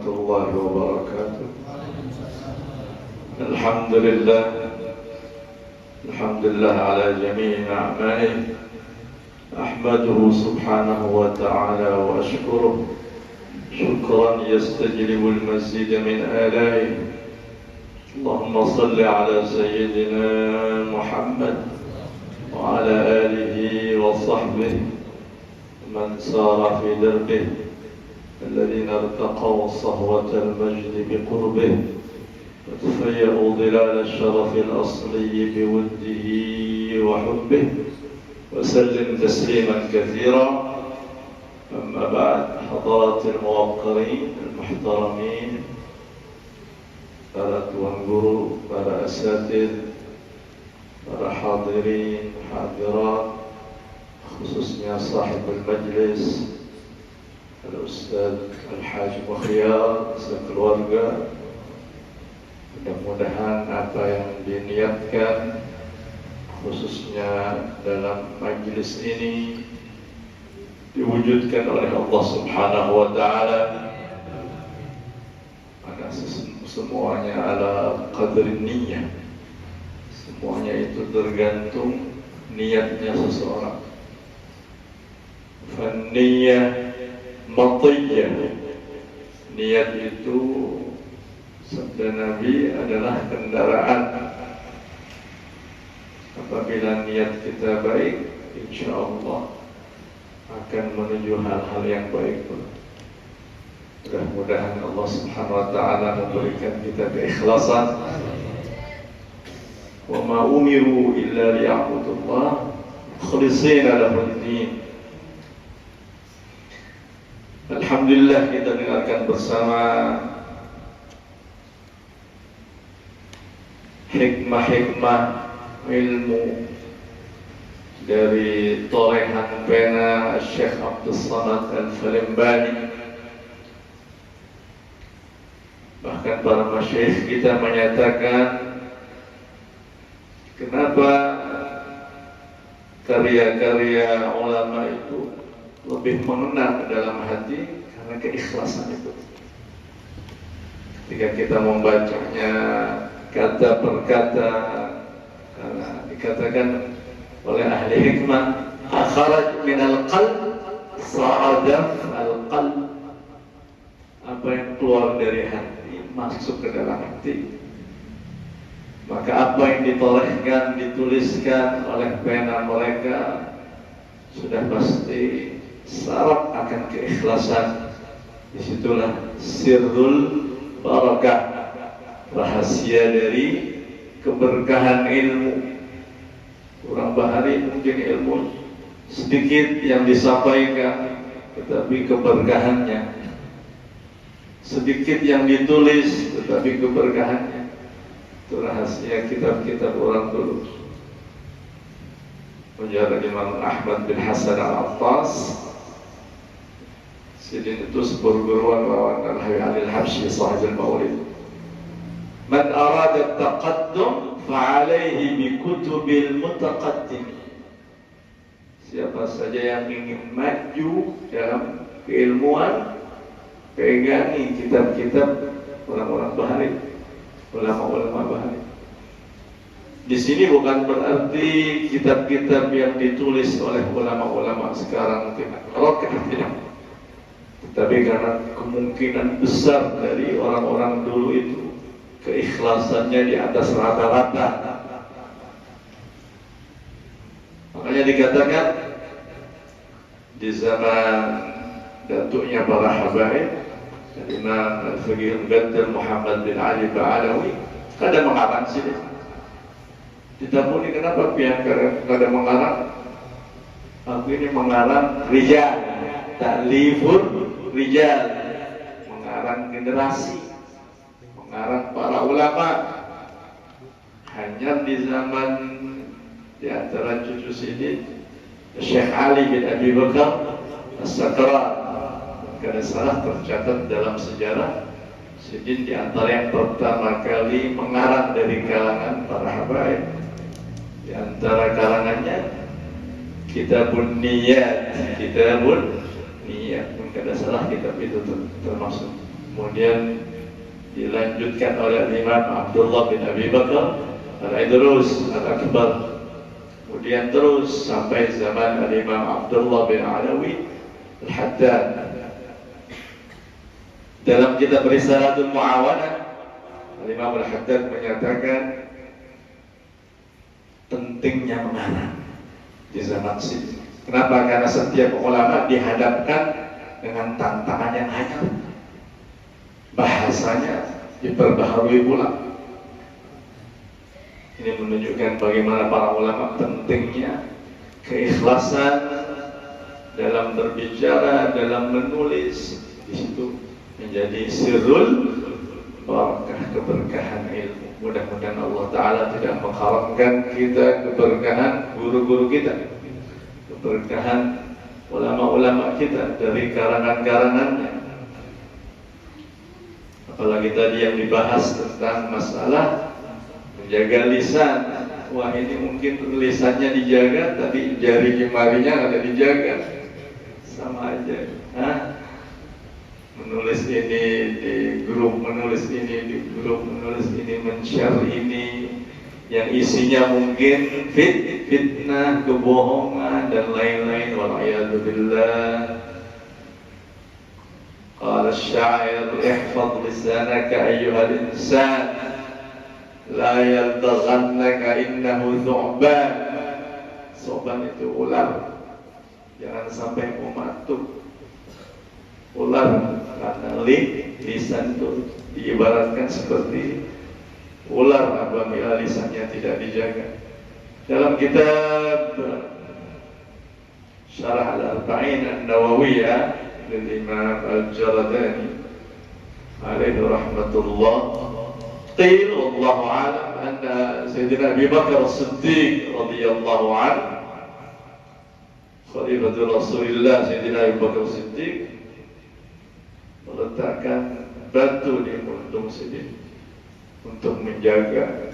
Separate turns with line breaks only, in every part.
الله وبركاته. الحمد لله على جميع نعمائه. أحمده سبحانه وتعالى وأشكره شكرا يستجلب المزيد من آلائه. اللهم صل على سيدنا محمد وعلى آله وصحبه من سار في دربه الذين ارتقوا صهوة المجد بقربه وتفيأوا ظلال الشرف الأصلي بوده وحبه وسلم تسليما كثيرا. أما بعد، حضرات الموقرين المحترمين، para tuan guru, para asatidz, para hadirin, hadirat, khususnya sahibul majlis Al-Ustaz Al-Hajj Mukhyar sekeluarga. Mudah-mudahan apa yang diniatkan khususnya dalam majlis ini diwujudkan oleh Allah Subhanahu wa taala. Maka semuanya ala qadri niyyah. Semuanya itu tergantung niatnya seseorang. Fan-niyyah matiyah. Niat itu sabda Nabi adalah kendaraan. Apabila niat kita baik, insyaallah akan menuju hal-hal yang baik. Mudah-mudahan Allah Subhanahu wa taala memberikan kita keikhlasan. Wa ma umiru illa liya'budullah mukhlishina lahud-din. Alhamdulillah, kita dengarkan bersama hikmah-hikmah ilmu dari torehan pena Syekh Abdul Samad Al-Falimbani. Bahkan para masyayikh kita menyatakan kenapa karya-karya ulama itu lebih mengena dalam hati, karena keikhlasan itu. Ketika kita membacanya kata per kata, karena dikatakan oleh ahli hikmah, akhraj minal qalb sa'adaf al-qalb. Apa yang keluar dari hati masuk ke dalam hati. Maka apa yang ditorehkan, dituliskan oleh pena mereka sudah pasti syarat akan keikhlasan. Disitulah sirrul barakah, rahasia dari keberkahan ilmu. Kurang bahari mungkin ilmu sedikit yang disampaikan, tetapi keberkahannya sedikit yang ditulis, tetapi keberkahannya. Itu rahasia kitab-kitab orang dulu. Penjara Imam Ahmad bin Hasan Al-Attas, sidin itu seperguruan lawan Al-Hayy Al-Habsyi sahibul Maulid. Man arada taqaddum fa'alaihi bi kutubil mutaqaddim. Siapa saja yang ingin maju dalam keilmuan, pegangi kitab-kitab orang-orang bahari, ulama-ulama bahari. Di sini bukan berarti kitab-kitab yang ditulis oleh ulama-ulama sekarang tidak barokah, tidak. Tetapi karena kemungkinan besar dari orang-orang dulu itu keikhlasannya di atas rata-rata. Makanya dikatakan di zaman datuknya para habaib, Imam Al-Faqih Al-Badr Muhammad bin Ali Ba'alawi, kada mengarang sini. Ditabuni kenapa pihak kada mengarang? Aku ini mengarang rijal, ta'lifur rijal, mengarang generasi, mengarang para ulama. Hanya di zaman di antara cucu sini Syekh Ali bin Abi Bakar As-Sakran, kada salah tercatat dalam sejarah, Sidin di antara yang pertama kali mengarang dari kalangan para habaib. Di antara kalangannya Kitabun Niyat, Kitabun Niyat, kada salah kitab itu termasuk kemudian dilanjutkan oleh Imam Abdullah bin Abi Bakar Al-Idrus Al-Akbar, kemudian terus sampai zaman Imam Abdullah bin Alawi Al-Haddad. Dalam kitab Risalatul Mu'awanah, Imam Al-Haddad menyatakan pentingnya mengarang di zaman sini. Kenapa? Karena setiap ulama dihadapkan dengan tantangan yang anyar. Bahasanya diperbaharui pula. Ini menunjukkan bagaimana para ulama pentingnya keikhlasan dalam berbicara, dalam menulis. Di situ menjadi sirrul barakah, keberkahan ilmu. Mudah-mudahan Allah Ta'ala tidak mengharamkan kita keberkahan guru-guru kita, keberkahan ulama-ulama kita dari karangan-karangannya. Apalagi tadi yang dibahas tentang masalah menjaga lisan. Wah, ini mungkin lisannya dijaga, tapi jari jemarinya ada dijaga. Sama aja. Menulis ini di grup, menulis ini di grup, menulis ini, men-share ini yang isinya mungkin fitnah, kebohongan dan lain-lain. Wal'iyadzubillah. Qala asy-sya'ir ihfaz lisanaka ayyuhal insan la yaldaghannaka innahu thu'ban. Thu'ban itu ular, jangan sampai mematuk. Ular, karena lisan itu diibaratkan seperti ular apabila lisannya tidak dijaga. Dalam kitab Syarah Al-Arba'in An-Nawawiyah dari Imam Al-Jaradani alaihi rahmatullah, qil wallahu a'lam anna Sayyidina Abi Bakar As-Siddiq radhiyallahu anhu, Khalifatul Rasulullah Sayyidina Abi Bakar As-Siddiq, meletakkan batu di muntung sini untuk menjaga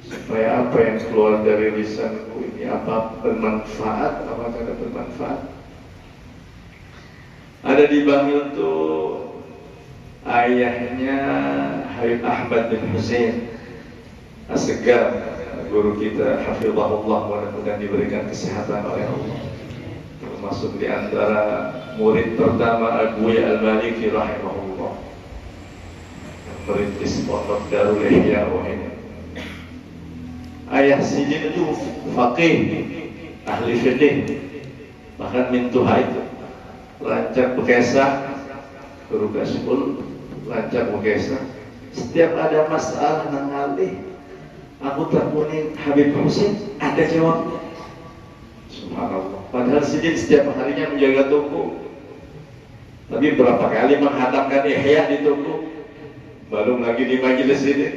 supaya apa yang keluar dari lisanku ini apa bermanfaat, apa tidak bermanfaat. Ada di Bangil itu ayahnya Habib Ahmad bin Husain As-Segaf, guru kita hafizahullah, mudah-mudahan diberikan kesehatan oleh Allah. Termasuk di antara murid pertama Abuya Al-Maliki rahimahullah, yang merintis pondok Darul Ihya ini. Ayah Sidin itu faqih, ahli fiqih, bahkan mintuha itu Lancak Bekesah, guru Gaspul Lancak Bekesah. Setiap ada masalah nangalih, aku teleponin Habib Husain, ada jawabnya. Subhanallah. Padahal Sidin setiap harinya menjaga toko, tapi berapa kali menghatamkan Ihya di toko. Belum lagi di majelis ini,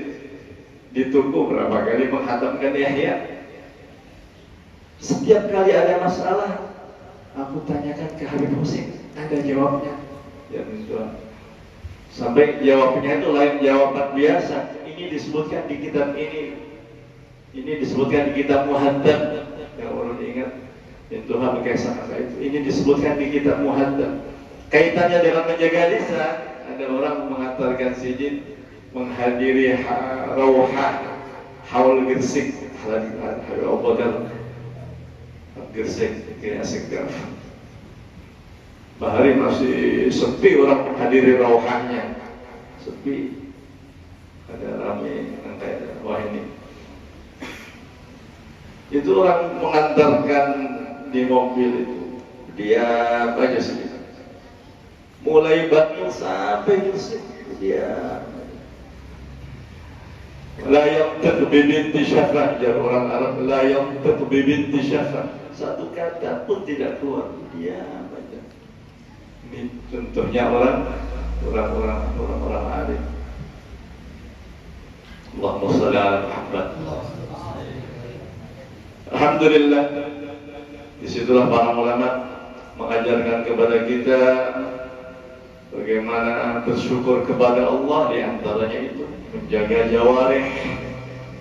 di toko berapa kali menghatamkan Ihya. Setiap kali ada masalah, aku tanyakan ke Habib Husain, ada jawabnya. Ya betul. Sampai jawabnya itu lain jawaban biasa. Ini disebutkan di kitab ini disebutkan di kitab Muhaddab. Yang orang ingat itu Bekesah itu. Ini disebutkan di kitab Muhaddab. Kaitannya dengan menjaga lisan, ada orang mengatakan Sidin menghadiri Rauhah Haul Gresik, Habib Abu Bakar Gresik, kayak Asegaf. Bahari masih sepi orang menghadiri Rauhahnya, sepi. Ada ramai kayak wah ini. Itu orang mengantarkan di mobil itu, dia baca sih. Mulai Bangil sampai Gresik dia la yantiq bi binti Syafah, jar orang Arab, la yantiq bi binti Syafah, satu kata pun tidak keluar, dia baca. Ini contohnya orang-orang alim. Allahumma shalli ala Muhammad. Alhamdulillah, disitulah para ulama mengajarkan kepada kita bagaimana bersyukur kepada Allah. Di antaranya itu menjaga jawarih.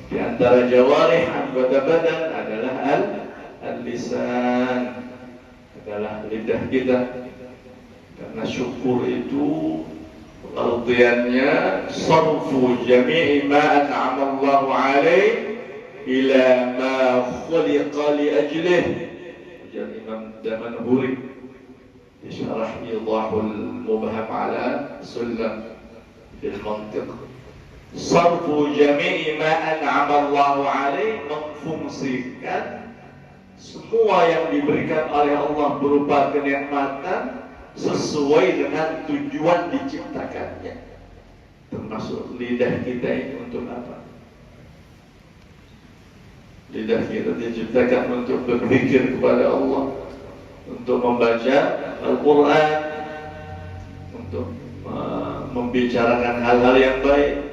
Di antara jawarih anggota badan adalah al-lisan, adalah lidah kita. Karena syukur itu Artiannya sarfu jami'i ma an'ama Allah alaih ila ma khuliqa li ajlih. Ujar Imam Damanhuri di syarah Idahul Mubham ala Sulam fil Mantiq. Sarfu jami'i ma an'ama Allah alaih, memfungsikan semua yang diberikan oleh Allah berupa kenikmatan sesuai dengan tujuan diciptakannya. Termasuk lidah kita ini untuk apa? Lidah kita diciptakan untuk berzikir kepada Allah, untuk membaca Al-Quran, untuk membicarakan hal-hal yang baik.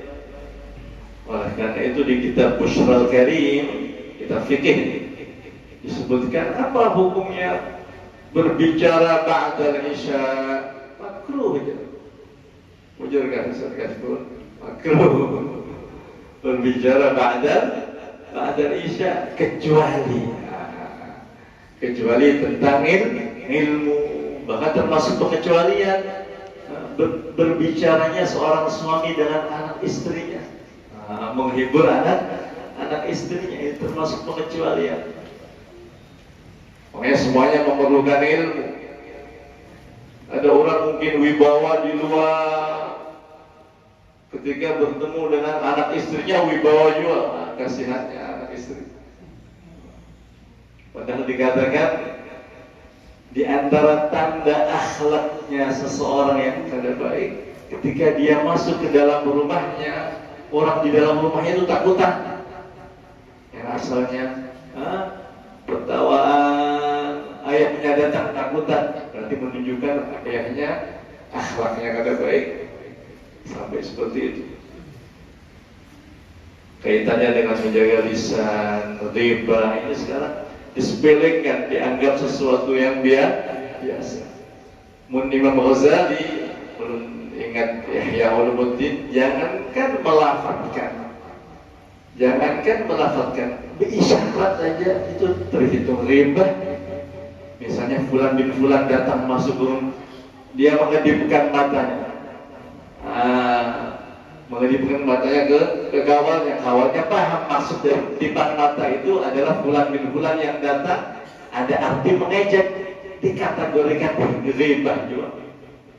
Oleh karena itu di kitab Bushral Karim, kitab fikih, disebutkan apa hukumnya berbicara ba'dal isya. Makruh aja. Ujarkan Ustaz Kasbun, makruh berbicara ba'dal isya, kecuali tentang ilmu. Bahkan termasuk pengecualian berbicaranya seorang suami dengan anak istrinya, menghibur anak istrinya, itu termasuk pengecualian. Makanya semuanya memerlukan ilmu. Ada orang mungkin wibawa di luar, ketika bertemu dengan anak istrinya wibawa juga, kasihannya anak istri. Padahal dikatakan di antara tanda akhlaknya seseorang yang kada baik, ketika dia masuk ke dalam rumahnya, orang di dalam rumahnya itu takutan. Yang asalnya pertawaan, ayahnya datang takutan, berarti menunjukkan ayahnya akhlaknya kada baik. Sampai seperti itu. Kaitannya dengan menjaga lisan, riba, ini sekarang disepelekan, dianggap sesuatu yang biasa. Imam Ghazali, belum ingat Ihya Ulumuddin, jangankan melafatkan, berisyarat saja itu terhitung riba. Misalnya fulan bin fulan datang masuk room, dia mengedipkan matanya, ke kawalnya paham maksud dari kedipan mata itu adalah fulan bin fulan yang datang, ada arti mengejek, dikategorikan riba juga.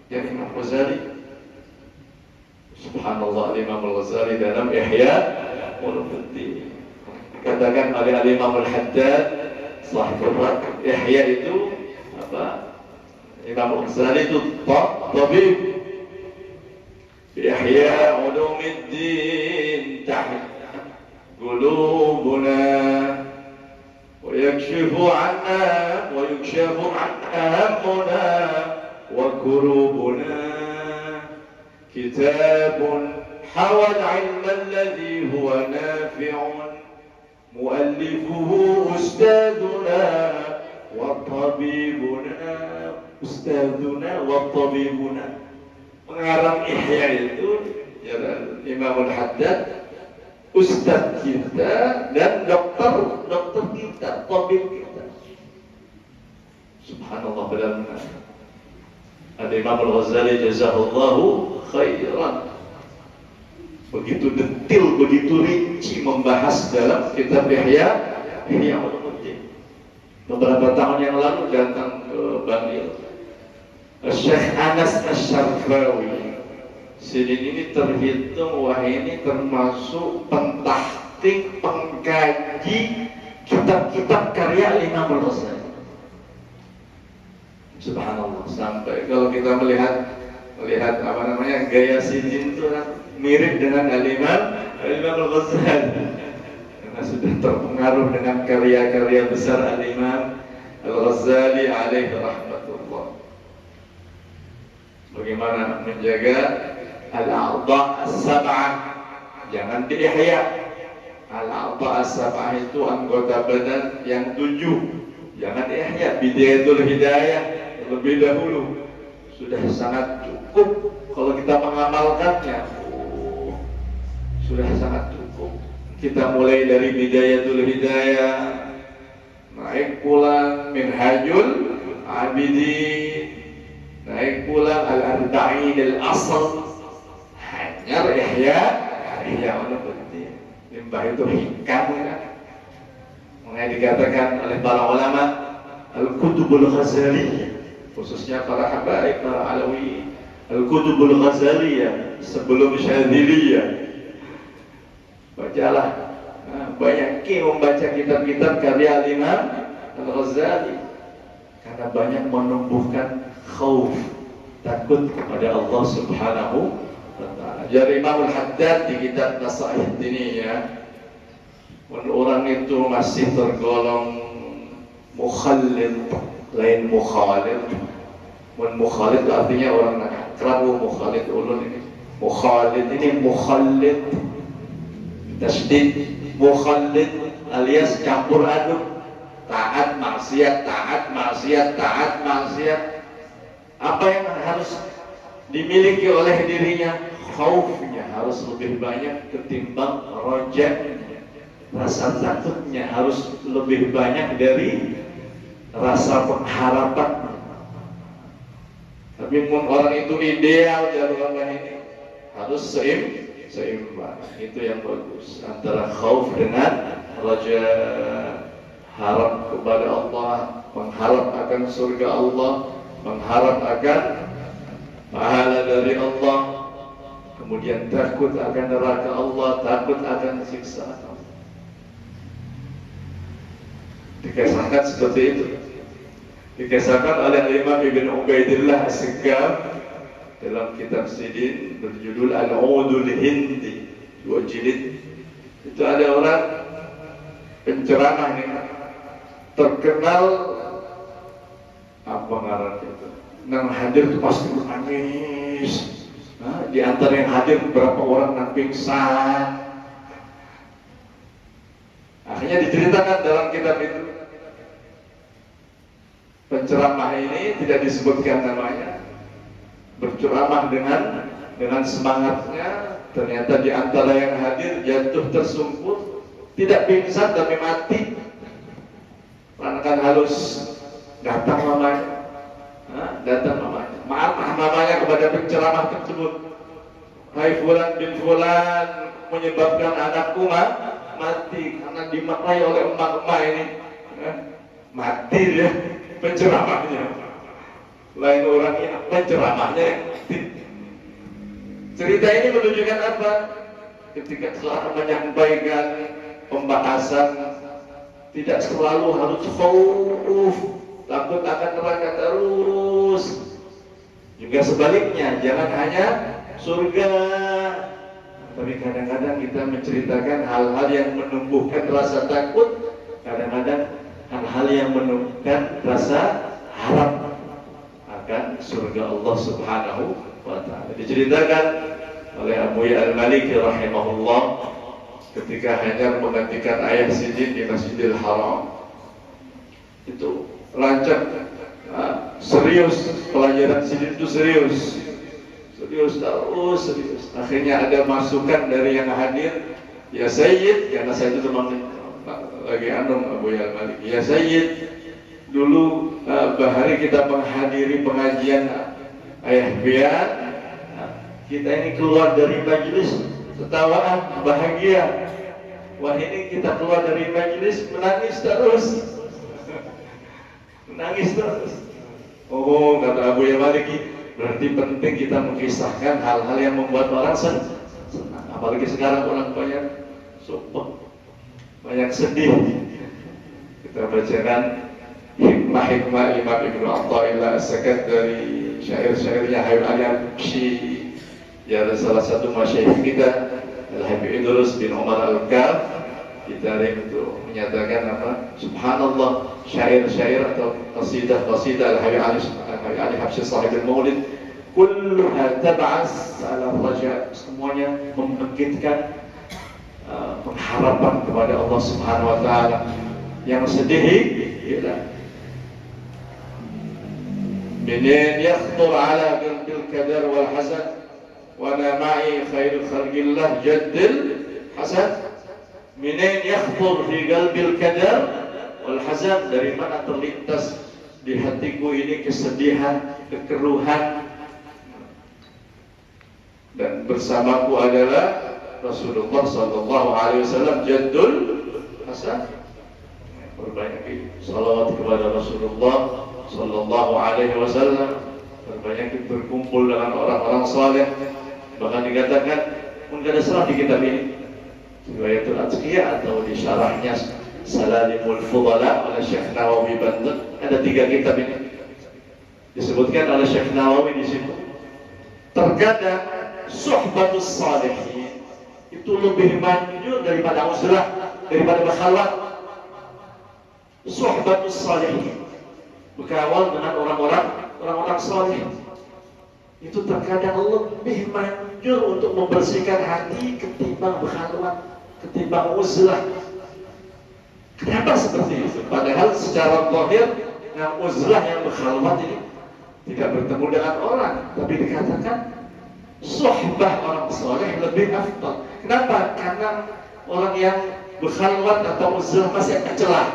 Jadi Imam Ghazali, subhanallah, Imam Ghazali dalam Ihya Ulumuddin dikatakan oleh Imam Al-Haddad sahibul Ihya itu apa? Imam Ghazali itu tabib. Ihya Ulumuddin tahit qulubuna wa yakshifu 'anna wa yukshafu 'anna hammuna wa kurubuna kitabun hawa al-'ilma alladhi huwa nafi'un mu'allifuhu ustaduna wa tabibuna. Pengarang Ihya itu ya, Imam Al-Haddad, ustaz kita dan dokter kita, tabib kita. Subhanallah, benar-benar. Ada Imam Al-Ghazali jazahullahu khairan, begitu detil, begitu rinci membahas dalam kitab Ihya Ulumuddin. Beberapa tahun yang lalu datang ke Bangil Syekh Anas Asy-Syarfawi. Sidin ini terhitung, ini termasuk pentahqiq, pengkaji kitab-kitab karya Imam Al-Ghazali. Subhanallah, sampai kalau kita melihat gaya Sidin itu mirip dengan Imam Al-Ghazali, karena sudah terpengaruh dengan karya-karya besar Imam Al-Ghazali alaihi rahmatullah. Bagaimana menjaga al-a'dha' as-sab'ah, jangan diihya. Al-a'dha' as-sab'ah itu anggota badan yang 7, jangan diihya. Bidayatul hidayah lebih dahulu, sudah sangat cukup kalau kita mengamalkannya. Sudah sangat cukup. Kita mulai dari bidayatul hidayah, naik pulang Minhajul Abidin, naik pulang Al-Arba'in Al-Asl, ihya ulumuddin. Limbah itu hikam kan. Makanya dikatakan oleh para ulama al-kutubul ghazaliyah, khususnya para habaib, para alawi, al-kutubul ghazaliyah sebelum syadziliyah. Bacalah, banyak membaca kitab-kitab karya Imam Al-Ghazali karena banyak menumbuhkan khauf, takut kepada Allah Subhanahu wa ta'ala. Jadi Imam Al-Haddad di kitab Nasaih Diniyah, orang itu masih tergolong mukhallid, lain mukhalid. Mukhalid itu artinya orang kerabu, mukhalid ulun ini. Mukhalid ini mukhallid, tasdid, mukhallid alias campur aduk, taat maksiat, taat maksiat, taat maksiat. Apa yang harus dimiliki oleh dirinya? Khaufnya harus lebih banyak ketimbang rojanya. Rasa takutnya harus lebih banyak dari rasa pengharapan. Tapi pun orang itu ideal jalur Allah ini harus seimbang. Itu yang bagus antara khauf dengan raja, harap kepada Allah, mengharap akan surga Allah, mengharap akan pahala dari Allah, kemudian takut akan neraka Allah, takut akan siksa Allah. Dikisahkan seperti itu, dikisahkan oleh Imam Ibn Ubaidillah As-Sigaf dalam kitab Sidin berjudul Al-Udul Hindi, 2 jilid. Itu ada orang penceramah ini terkenal, apa ngaran itu, nang hadir itu pasti menangis. Di antara yang hadir beberapa orang nang pingsan. Akhirnya diceritakan dalam kitab itu, penceramah ini tidak disebutkan namanya, berceramah dengan semangatnya. Ternyata di antara yang hadir jatuh tersungkur, tidak pingsan tapi mati. Kan harus datang mamanya, marah mamanya kepada penceramah tersebut. Hai fulan bin fulan, menyebabkan anakku mati karena dimarahi oleh emak-emak ini. Mati dia penceramahnya. Lain orangnya penceramahnya. Cerita ini menunjukkan apa? Ketika telah menyampaikan pembahasan, tidak selalu harus khauf, takut akan neraka terus. Juga sebaliknya, jangan hanya surga, tapi kadang-kadang kita menceritakan hal-hal yang menumbuhkan rasa takut, kadang-kadang hal-hal yang menumbuhkan rasa harap akan surga Allah Subhanahu wa ta'ala. Diceritakan oleh Abu Ya Al-Maliki rahimahullah ketika hanya menggantikan ayah Sidin di Masjidil Haram. Itu rancak, serius, pelajaran Sidin itu serius terus. Akhirnya ada masukan dari yang hadir, ya Sayyid, karena saya itu teman lagi Abu Ya Al-Maliki, ya Sayyid, dulu bahari kita menghadiri pengajian ayah Bian, kita ini keluar dari majelis tertawaan bahagia. Wah, ini kita keluar dari majelis menangis terus. Oh, kata Abu Ya Maliki, berarti penting kita mengisahkan hal-hal yang membuat orang senang. Apalagi sekarang orang banyak sedih. Kita bacakan hikmah-hikmah Imam Ibn Atha'illah As-Sakat dari syair-syairnya Habib Ali Al-Habsyi. Ya, ada salah satu masyayikh kita, Al-Habib Idrus bin Umar Al-Kaf, ditarik untuk menyatakan apa? Subhanallah, syair-syair atau qasidah Al-Habib Ali Habsyi Sahib Al-Maulid, kulluha tab'as ala raja, semuanya membangkitkan pengharapan kepada Allah Subhanahu wa ta'ala. Yang sedih ialah binin yakhtur ala qalbil kadar wal hasan wa ana ma'i khairul khalqillah jaddil hasan. Minin yakhtur fi qalbil kadar wal hasan, dari mana terlintas di hatiku ini kesedihan, kekeruhan. dan bersamaku adalah Rasulullah sallallahu alaihi wasallam jaddul hasan. Perbanyak salawat kepada Rasulullah sallallahu alaihi wasallam, perbanyak berkumpul dengan orang-orang saleh. Bahkan dikatakan pun ada salah di kitab ini, Riwayatul Atqiyah atau di syarahnya Salalimul Fudala oleh Syekh Nawawi Banten. Ada 3 kitab ini. Disebutkan oleh Syekh Nawawi di situ. Terkadang suhbatus salihin itu lebih manjur daripada uzlah, daripada berkhalwat. Suhbatus salihin, berkawan dengan orang-orang saleh, itu terkadang lebih manjur untuk membersihkan hati ketimbang berkhalwat, ketimbang uzlah. Kenapa seperti itu? Padahal secara zahir yang uzlah, yang berkhalwat ini tidak bertemu dengan orang, tapi dikatakan suhbah orang saleh lebih afdal. Kenapa? Karena orang yang berkhalwat atau uzlah masih ada celah.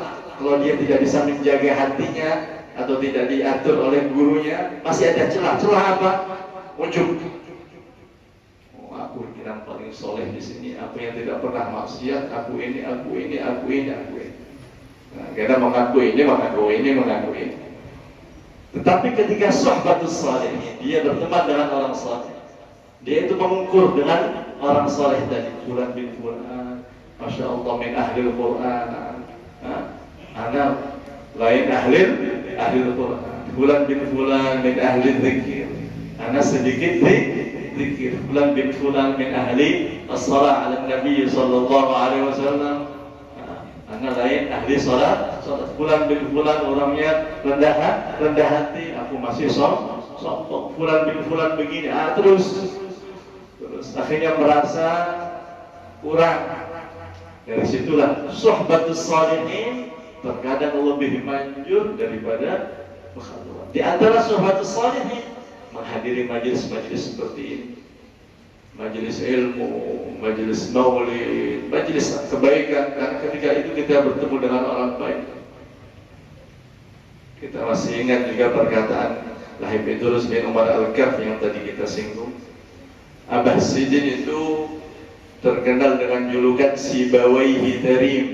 Kalau dia tidak bisa menjaga hatinya atau tidak diatur oleh gurunya, masih ada celah. Celah apa? Ujub. Oh, aku yang paling soleh di sini, aku yang tidak pernah maksiat, aku ini. Nah, kita mengaku ini. Tetapi ketika suhbatus salih, dia berteman dengan orang saleh, dia itu mengukur dengan orang saleh tadi. Fulan bin Fulan, masya Allah, min ahlil Quran. Ana lain ahlil Quran. Fulan bin Fulan min ahli dzikir. Ana sedikit dzikir. Fulan bin Fulan min ahli as-shalah ala Nabi sallallahu alaihi wasallam. Ana lain ahli salat. Fulan bin Fulan orangnya rendah hati, aku masih sombong. Fulan bin Fulan begini, terus akhirnya merasa kurang. Dari situlah suhbatus salihin terkadang lebih manjur daripada berkhalwat. Di antara suhbatus salihin menghadiri majelis-majelis seperti ini, majelis ilmu, majelis maulid, majelis kebaikan. Karena ketika itu kita bertemu dengan orang baik. Kita masih ingat juga perkataan Lahib Idrus bin Umar Al-Kaf yang tadi kita singgung. Abah Sidin itu terkenal dengan julukan Sibawaihi Darim.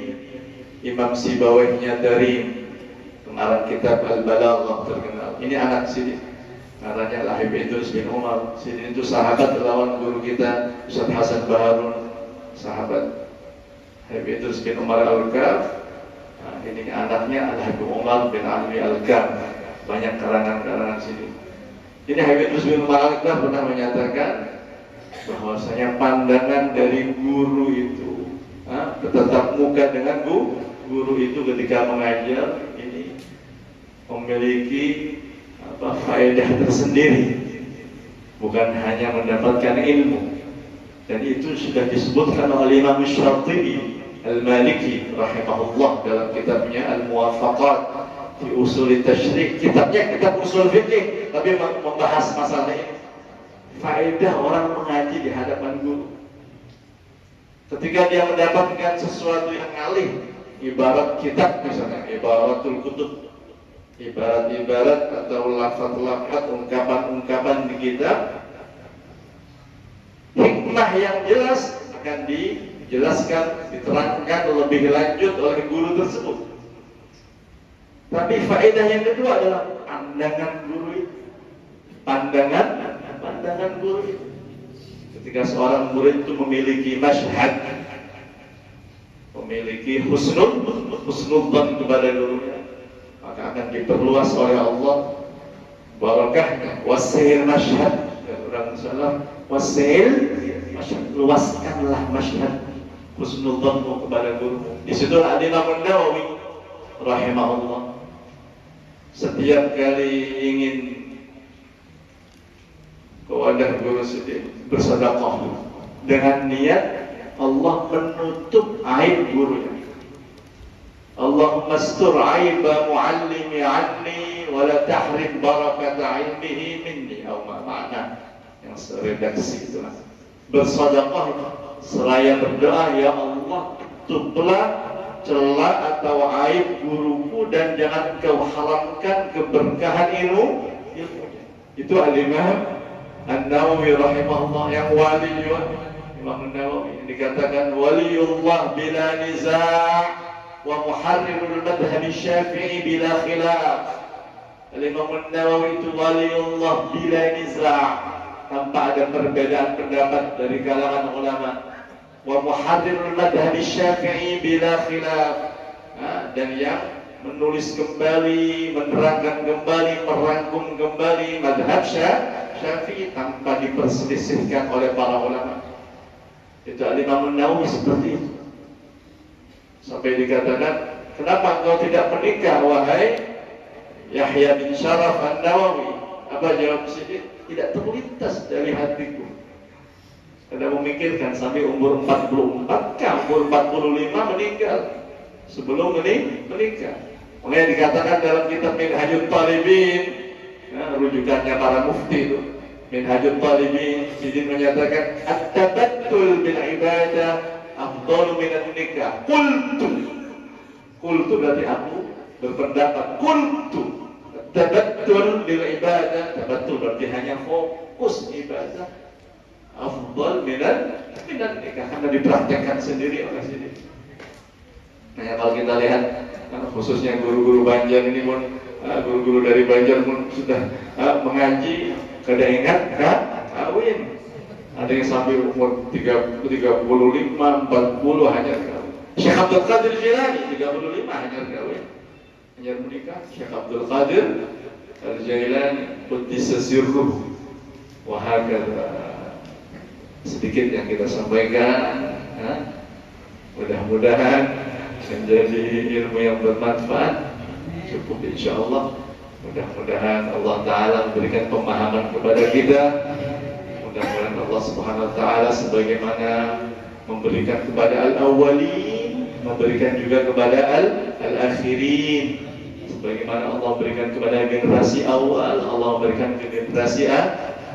Imam Sibawaihinya Darim. Pengarang kitab Al-Balaghah terkenal. Ini anak Sidin, namanya Lahib Idrus bin Umar. Sidin itu sahabat lawan guru kita Ustaz Hasan Baharun, sahabat Lahib Idrus bin Umar Al-Kaf. Nah, ini anaknya Al-Habib Umar bin Ali Al-Kaf. Banyak karangan-karangan Sidin. Ini Habib Idrus bin Umar Al-Kaf pernah menyatakan bahwasanya pandangan dari guru itu, bertatap muka dengan guru itu ketika mengajar ini memiliki faedah tersendiri, bukan hanya mendapatkan ilmu. Dan itu sudah disebutkan oleh Imam Syatibi Al-Maliki rahimahullah dalam kitabnya Al-Muwafaqat fi Usul Tasyrik. Kitabnya kitab usul fikih, tapi membahas masalah ini. Faedah orang mengaji di hadapan guru. Ketika dia mendapatkan sesuatu yang ngalih, ibarat kitab misalnya, ibaratul kutub, ibarat-ibarat atau lafaz-lafaz, ungkapan-ungkapan di kitab, hikmah yang jelas akan dijelaskan, diterangkan lebih lanjut oleh guru tersebut. Tapi faedah yang kedua adalah pandangan guru itu. Pandangan guru itu. Ketika seorang murid itu memiliki masyhad, memiliki husnul dhan kepada gurunya, maka akan diperluas oleh Allah barakahnya. Wasihil masyhad, orang salam, wasihil masyhad, luaskanlah masyhad husnul dhan kepada guru. Di situ Imam Nawawi rahimahullah setiap kali ingin kepada guru sedih bersedekah dengan niat Allah menutup aib gurunya. Allahumma astur aiba muallimi anni wa la tahrim barakata ilmihi minni, atau makna yang redaksi itu. Bersedekah seraya berdoa, ya Allah tutuplah celah atau aib guruku dan jangan kau haramkan keberkahan ilmunya. Itu Al-Imam An-Nawawi rahimahullah, yang wali juga Imam An-Nawawi dikatakan waliullah bila niza' wa muharrirul madhhab Syafi'i bila khilaf. Imam An-Nawawi itu waliullah bila niza', tanpa ada perbedaan pendapat dari kalangan ulama. Wa muharrirul madhhab Syafi'i bila khilaf. Dan yang menulis kembali, menerangkan kembali, merangkum kembali madhab Syafi'i tanpa diperselisihkan oleh para ulama. Itu Imam An-Nawawi seperti itu. Sampai dikatakan, kenapa engkau tidak menikah wahai Yahya bin Syaraf An-Nawawi? Apa jawab Siddiq? Tidak terlintas dari hatiku. Kada memikirkan sampai umur 44 ke umur 45 meninggal. Sebelum menikah. Makanya dikatakan dalam kitab Minhajut Talibin, rujukannya para mufti itu, Minhajut Talibin, Siddiq menyatakan at-tabattul bil ibadah afdalu minan nikah. Qultu berarti aku berpendapat. Qultu tabattul bil ibadah, tabattul berarti hanya fokus ibadah, afdal minan nikah, karena dipraktekkan sendiri oleh Siddiq. Nah, kalau kita lihat khususnya guru-guru Banjar ini pun, guru-guru dari Banjar pun sudah mengaji, kada ingat kawin. Ada yang sampai umur 35, 40 hanya kawin. Syekh Abdul Qadir Jilani 35 hanya kawin, hanya menikah. Syekh Abdul Qadir Al-Jailani Quddisa Sirruh. Wahakadha. Sedikit yang kita sampaikan, mudah-mudahan menjadi ilmu yang bermanfaat. Cukup insyaallah. Mudah-mudahan Allah Ta'ala memberikan pemahaman kepada kita. Mudah-mudahan Allah Subhanahu Wa Ta'ala sebagaimana memberikan kepada al-awwalin, memberikan juga kepada al-akhirin. Sebagaimana Allah berikan kepada generasi awal, Allah memberikan ke generasi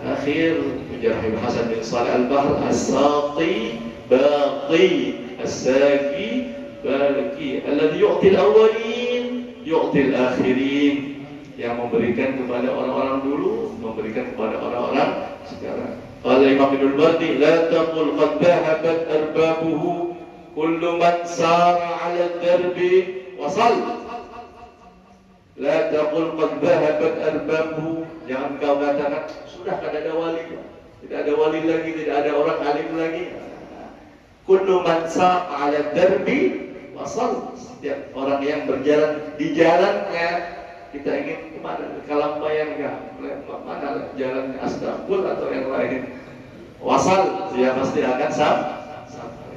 akhir. Mujarrib Hasan bin Salih Al-Bahr As-Saqi Baqi As-Saqi Baqi alladhi yu'ti al-awwalin yu'ti al-akhirin. Yang memberikan kepada orang-orang dulu, memberikan kepada orang-orang sekarang. Qala Imam Ibnu Al-Bardi, la taqul qad dhahabat arbabuhu kullu man sara 'ala ad-darbi wasal. La taqul qad dhahabat arbabuhu, jangan kau katakan sudah kada ada wali, tidak ada wali lagi, tidak ada orang alim lagi. Kullu man sara 'ala ad-darbi wasal, setiap orang yang berjalan di jalannya. Kita ingin kemana? Kalampayan kah? Mana jalan Astagfir atau yang lain? Wasal, dia pasti akan sampai.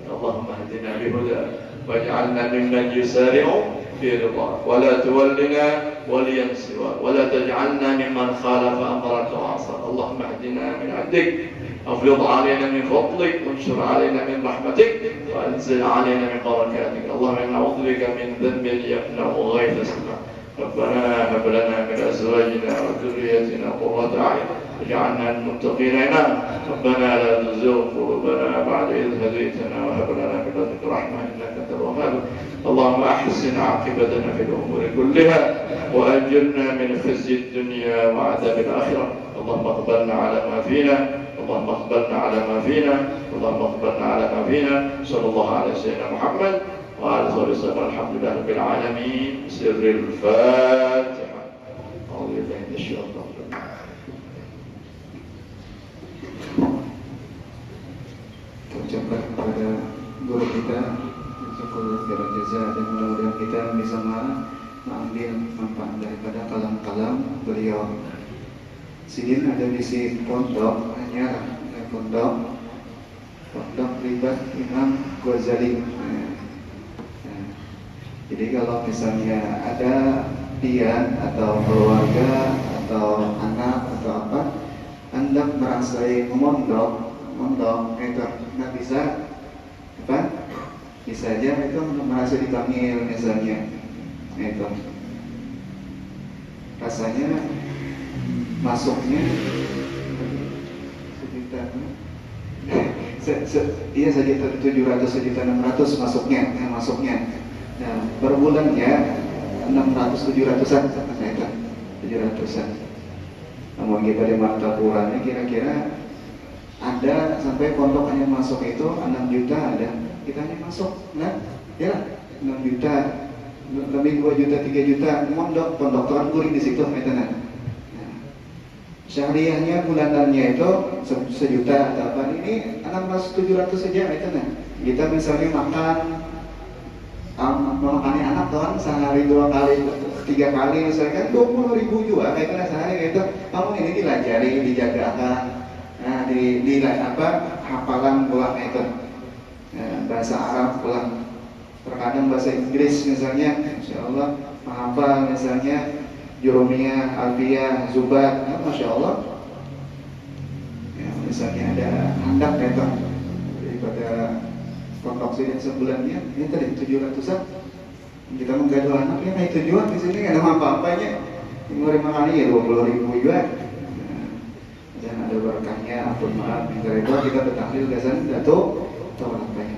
Allahumma hadina bihuda waj'alna mimman yusari'u fi ridha wa la tuwallina waliyan siwa wa la taj'alna mimman khalafa amraka wa 'asa. Allahumma hadina min 'indik afrid 'alaina min fadlik wanshur 'alaina min rahmatik wa anzil 'alaina min barakatik. Allahumma inna na'udzu bika min dhanbin yamna'u ghaytha as-sama'. ربنا هب لنا من ازواجنا وذريتنا قرة اعين واجعلنا للمتقين اماما ربنا لا تزغ قلوبنا بعد إذ هديتنا وهب لنا من لدنك رحمة انك انت الوهاب اللهم احسن عاقبتنا في الامور كلها واجرنا من خزي الدنيا وعذاب الاخره اللهم اقبلنا على ما فينا اللهم اقبلنا على ما فينا اللهم اقبلنا على ما فينا صلى الله على سيدنا محمد وعلى آله وصحبه الحمد لله رب العالمين. سر الفاتحة. أعوذ بالله من الشيطان الرجيم.
Ucapkan kepada guru kita jazakallahu khairan jazaa, dan mudah-mudahan kita bisa mengambil manfaat daripada kalam-kalam beliau. Sidin ada di si pondok, hanya pondok Ribat Imam Ghazali. Jadi kalau misalnya ada dia atau keluarga atau anak atau apa hendak merasai mondok itu nggak bisa apa? Bisa aja itu merasa dipanggil misalnya itu rasanya masuknya iya saja 700 sejuta 600 masuknya. Nah, per bulannya 600 700-an, 700-an. namun kita di Martapurannya kira-kira ada sampai pondok hanya masuk itu 6 juta ada, kita hanya masuk, nah, ya 6 juta, lebih 2 juta, 3 juta, pondok tuan kuring di situ, nah. Syariahnya bulanannya itu 1 juta atau apa, ini 600-700 saja, nah. Kita misalnya makannya anak tuan sehari 2 kali, 3 kali misalkan 20.000 juga, sehari gitu. Kamu ini dilajari, dijagakan. Nah, di hafalan pulang itu, bahasa Arab pulang, terkadang bahasa Inggris misalnya, Insya Allah menghafal misalnya Jurumiyah, Alfiyah, Zubat, Masya Allah. Ya, misalnya ada handak itu daripada pondok sini sebulannya, ini tadi 700-an. Kita menggaduh anak ya, naik tujuan di sini nggak ada apa-apanya, 5 kali ya 20.000 juga. Dan ada berkahnya, ampun maaf, minta reda, kita bertahlil gasan, datuk, atau apa ya.